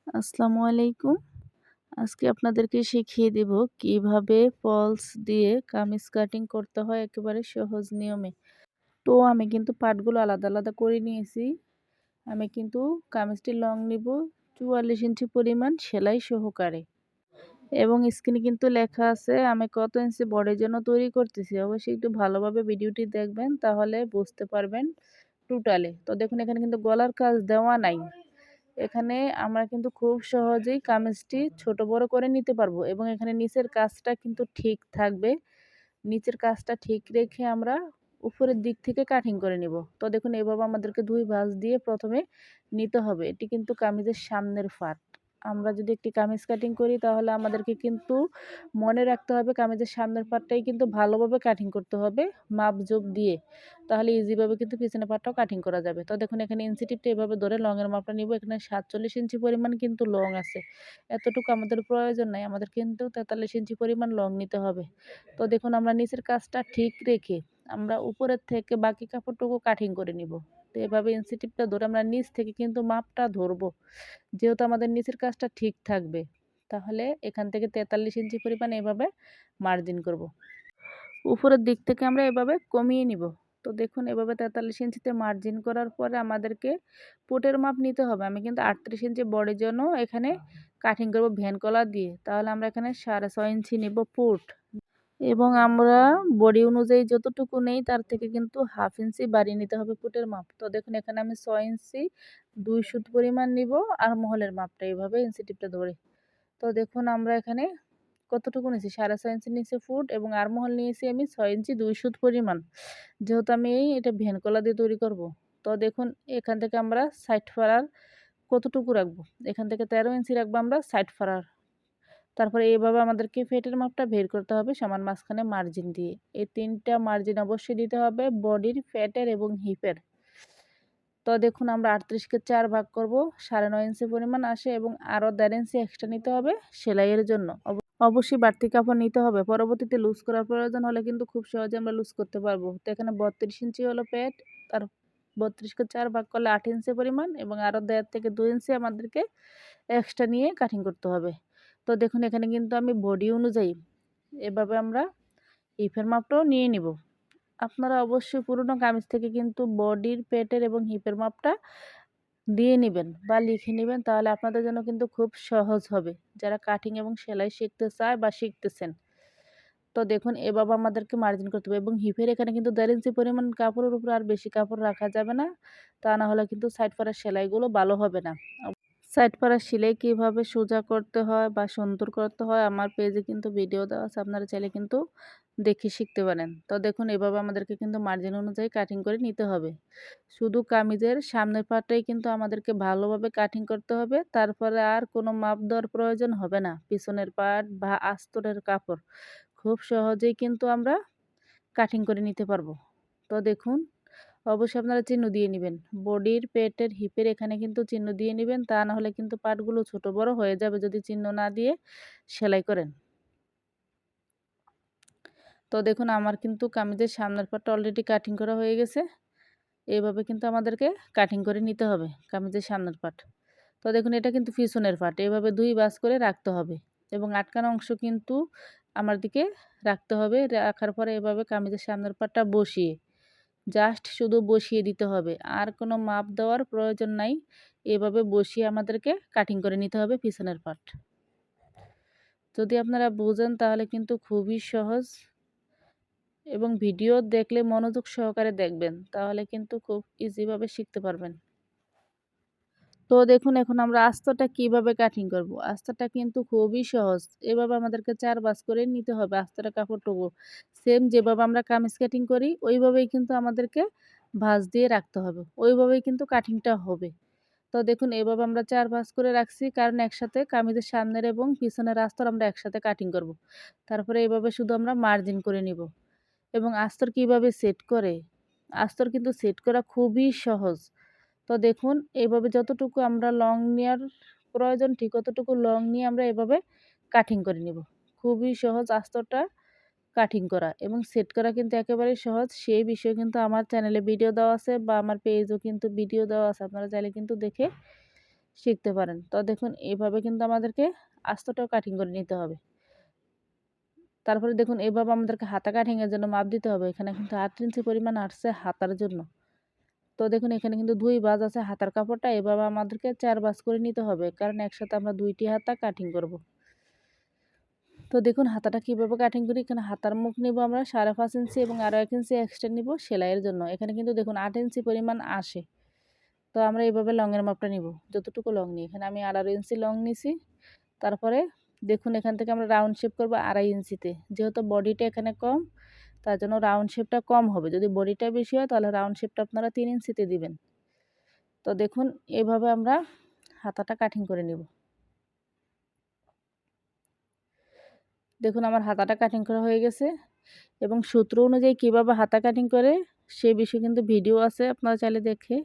আসসালামু আলাইকুম। আজকে আপনাদেরকে শিখিয়ে দেব কিভাবে ফলস দিয়ে কামিজ কাটিং করতে হয় একেবারে সহজ নিয়মে। তো আমি কিন্তু পার্টগুলো আলাদা, আলাদা করে নিয়েছি। আমি কিন্তু কামিজটির লং নিব ৪৪ ইঞ্চি পরিমাণ সেলাই সহকারে। এবং স্ক্রিনে কিন্তু লেখা আছে আমি কত ইঞ্চি বডির জন্য তৈরি করতেছি। অবশ্যই একটু ভালোভাবে ভিডিওটি দেখবেন, তাহলে বুঝতে পারবেন টোটালে। তো দেখুন এখানে কিন্তু গলার কাজ দেওয়া নাই। এখানে আমরা কিন্তু খুব সহজেই কামিজটি ছোট বড় করে নিতে পারবো এবং এখানে নিচের কাজটা কিন্তু ঠিক থাকবে। নিচের কাজটা ঠিক রেখে আমরা উপরের দিক থেকে কাটিং করে নিব। তো দেখুন এভাবে আমাদেরকে ২ ভাঁজ দিয়ে প্রথমে নিতে হবে। এটি কিন্তু কামিজের সামনের পার্ট। আমরা যদি একটি কামিজ কাটিং করি তাহলে আমাদেরকে কিন্তু মনে রাখতে হবে কামিজের সামনের পার্টটাই কিন্তু ভালোভাবে কাটিং করতে হবে মাপজোপ দিয়ে। তাহলে ইজিভাবে কিন্তু পিছনের পার্টটাও কাটিং করা যাবে। তো দেখুন এখানে ইঞ্চি টিপটা এভাবে ধরে লংয়ের মাপটা নিব। এখানে ৪৭ ইঞ্চি পরিমাণ কিন্তু লং আছে। এতটুকু আমাদের প্রয়োজন নাই। আমাদের কিন্তু ৪৩ ইঞ্চি পরিমাণ লং নিতে হবে। তো দেখুন আমরা নিচের কাজটা ঠিক রেখে আমরা উপরের থেকে বাকি কাপড়টুকু কাটিং করে নিব। তো এভাবে ইঞ্চি টিপটা ধরে আমরা নিচ থেকে কিন্তু মাপটা ধরবো। যেহেতু আমাদের নিচের কাজটা ঠিক থাকবে, তাহলে এখান থেকে ৪৩ ইঞ্চি পরিমাণ এভাবে মার্জিন করব। উপরের দিক থেকে আমরা এভাবে কমিয়ে নিব। তো দেখুন এভাবে ৪৩ ইঞ্চিতে মার্জিন করার পরে আমাদেরকে পুটের মাপ নিতে হবে। আমি কিন্তু ৩৮ ইঞ্চি বডির জন্য এখানে কাটিং করব ভ্যান কলার দিয়ে। তাহলে আমরা এখানে ৬.৫ ইঞ্চি নিব পুট এবং আমরা বডি অনুযায়ী যতটুকু নেই তার থেকে কিন্তু ১/২ ইঞ্চি বাড়িয়ে নিতে হবে পুটের মাপ। তো দেখুন এখানে আমি ৬ ইঞ্চি ২ সুত পরিমাণ নিব আর মহলের মাপটা এইভাবে ইঞ্চি টিপটা ধরে। তো দেখুন আমরা এখানে কতটুকু নিয়েছি ৬.৫ ইঞ্চি নিচে ফুট এবং আরমহল নিয়েছি আমি ৬ ইঞ্চি ২ সুত পরিমাণ। যেহেতু আমি এটা ভ্যান কলা দিয়ে তৈরি করব। তো দেখুন এখান থেকে আমরা সাইড ফাড়ার কতটুকু রাখবো, এখান থেকে ১৩ ইঞ্চি রাখবো আমরা সাইড ফাড়ার। তারপরে এইভাবে আমাদেরকে ফেটের মাপটা বের করতে হবে সমান মাঝখানে মার্জিন দিয়ে। এই ৩টা মার্জিন অবশ্যই দিতে হবে বডির, ফ্যাটের এবং হিপের। তো দেখুন আমরা ৩৮ কে ৪ ভাগ করব, ৯.৫ ইঞ্চি পরিমাণ আসে এবং আরও ১.৫ ইঞ্চি এক্সট্রা নিতে হবে সেলাইয়ের জন্য। অবশ্যই বাড়তি কাপড় নিতে হবে। পরবর্তীতে লুজ করার প্রয়োজন হলে কিন্তু খুব সহজে আমরা লুজ করতে পারবো। তো এখানে ৩২ ইঞ্চি হলো পেট, আর ৩২ কে ৪ ভাগ করলে ৮ ইঞ্চি পরিমাণ এবং আরও ১.৫ থেকে ২ ইঞ্চি আমাদেরকে এক্সট্রা নিয়ে কাটিং করতে হবে। তো দেখুন এখানে কিন্তু আমি বডি অনুযায়ী এভাবে আমরা হিপের মাপটাও নিয়ে নিব। আপনারা অবশ্যই পুরনো কামিজ থেকে কিন্তু বডির, পেটের এবং হিপের মাপটা দিয়ে নিবেন বা লিখে নিবেন, তাহলে আপনাদের জন্য কিন্তু খুব সহজ হবে যারা কাটিং এবং সেলাই শিখতে চায় বা শিখতেছেন। তো দেখুন এভাবে আমাদেরকে মার্জিন করতে হবে এবং হিপের এখানে কিন্তু ১.৫ ইঞ্চি পরিমাণ কাপড়ের উপর আর বেশি কাপড় রাখা যাবে না। তা না হলে কিন্তু সাইড পাড়ার সেলাইগুলো ভালো হবে না। সাইড পাড়া সেলাই কীভাবে সোজা করতে হয় বা সুন্দর করতে হয় আমার পেজে কিন্তু ভিডিও দেওয়া আছে, আপনারা চাইলে কিন্তু দেখে শিখতে পারেন। তো দেখুন এভাবে আমাদেরকে কিন্তু মার্জিন অনুযায়ী কাটিং করে নিতে হবে। শুধু কামিজের সামনের পার্টটাই কিন্তু আমাদেরকে ভালোভাবে কাটিং করতে হবে, তারপরে আর কোনো মাপ দেওয়ার প্রয়োজন হবে না। পিছনের পার্ট বা আস্তরের কাপড় খুব সহজেই কিন্তু আমরা কাটিং করে নিতে পারবো। তো দেখুন অবশ্যই আপনারা চিহ্ন দিয়ে নেবেন। বডির, পেটের, হিপের এখানে কিন্তু চিহ্ন দিয়ে নেবেন। তা না হলে কিন্তু পার্টগুলো ছোট বড় হয়ে যাবে যদি চিহ্ন না দিয়ে সেলাই করেন। তো দেখুন আমার কিন্তু কামিজের সামনের পার্টটা অলরেডি কাটিং করা হয়ে গেছে। এভাবে কিন্তু আমাদেরকে কাটিং করে নিতে হবে কামিজের সামনের পার্ট। তো দেখুন এটা কিন্তু পিছনের পার্ট। এভাবে ২ ভাঁজ করে রাখতে হবে এবং আটকানো অংশ কিন্তু আমার দিকে রাখতে হবে। রাখার পরে এভাবে কামিজের সামনের পার্টটা বসিয়ে জাস্ট শুধু বসিয়ে দিতে হবে। আর কোনো মাপ দেওয়ার প্রয়োজন নাই। এভাবে বসিয়ে আমাদেরকে কাটিং করে নিতে হবে পিছনের পার্ট। যদি আপনারা বুঝেন তাহলে কিন্তু খুবই সহজ এবং ভিডিও দেখলে মনোযোগ সহকারে দেখবেন। তাহলে কিন্তু খুব ইজিভাবে শিখতে পারবেন। তো দেখুন এখন আমরা আস্তরটা কিভাবে কাটিং করব। আস্তরটা কিন্তু খুবই সহজ। এভাবে আমাদেরকে ৪ ভাঁজ করে নিতে হবে আস্তরের কাপড়টুকু। সেম যেভাবে আমরা কামিজ কাটিং করি ওইভাবেই কিন্তু আমাদেরকে ভাঁজ দিয়ে রাখতে হবে। ওইভাবেই কিন্তু কাটিংটা হবে। তো দেখুন এভাবে আমরা ৪ ভাঁজ করে রাখছি, কারণ একসাথে কামিজের সামনের এবং পিছনের আস্তর আমরা একসাথে কাটিং করব। তারপরে এভাবে শুধু আমরা মার্জিন করে নিব। এবং আস্তর কিভাবে সেট করে? আস্তর কিন্তু সেট করা খুবই সহজ। তো দেখুন এভাবে যতটুকু আমরা লং নেওয়ার প্রয়োজন ঠিক ততটুকু লং নিয়ে আমরা এভাবে কাটিং করে নিব। খুবই সহজ আস্তরটা কাটিং করা এবং সেট করা কিন্তু একেবারেই সহজ। সেই বিষয়ে কিন্তু আমার চ্যানেলে ভিডিও দেওয়া আছে বা আমার পেজেও কিন্তু ভিডিও দেওয়া আছে। আপনারা চাইলে কিন্তু দেখে শিখতে পারেন। তো দেখুন এভাবে কিন্তু আমাদেরকে আস্তটাও কাটিং করে নিতে হবে। তারপরে দেখুন এভাবে আমাদেরকে হাতা কাটিং এর জন্য মাপ দিতে হবে। এখানে কিন্তু ৮ ইঞ্চি পরিমাণ আসছে হাতার জন্য। তো দেখুন এখানে কিন্তু ২ ভাঁজ আছে হাতার কাপড়টা, এভাবে আমাদেরকে ৪ ভাঁজ করে নিতে হবে। কারণ একসাথে আমরা ২ টি হাতা কাটিং করব। তো দেখুন হাতাটা কিভাবে কাটিং করি। এখানে হাতার মুখ নিব আমরা ৫.৫ ইঞ্চি এবং আরও ১ ইঞ্চি এক্সট্রা নিব সেলাইয়ের জন্য। এখানে কিন্তু দেখুন ৮ ইঞ্চি পরিমাণ আসে। তো আমরা এভাবে লংয়ের মাপটা নিব। যতটুকু লং নিই। এখানে আমি ১৮ ইঞ্চি লং নিছি। তারপরে দেখুন এখান থেকে আমরা রাউন্ড শেপ করব ২.৫ ইঞ্চিতে। যেহেতু বডিটা এখানে কম, তার জন্য রাউন্ড শেপটা কম হবে। যদি বডিটা বেশি হয় তাহলে রাউন্ড শেপটা আপনারা ৩ ইঞ্চিতে দিবেন। তো দেখুন এভাবে আমরা হাতাটা কাটিং করে নিব। দেখুন আমার হাতাটা কাটিং করা হয়ে গেছে এবং সূত্র অনুযায়ী কীভাবে হাতা কাটিং করে সে বিষয়ে কিন্তু ভিডিও আছে, আপনারা চাইলে দেখে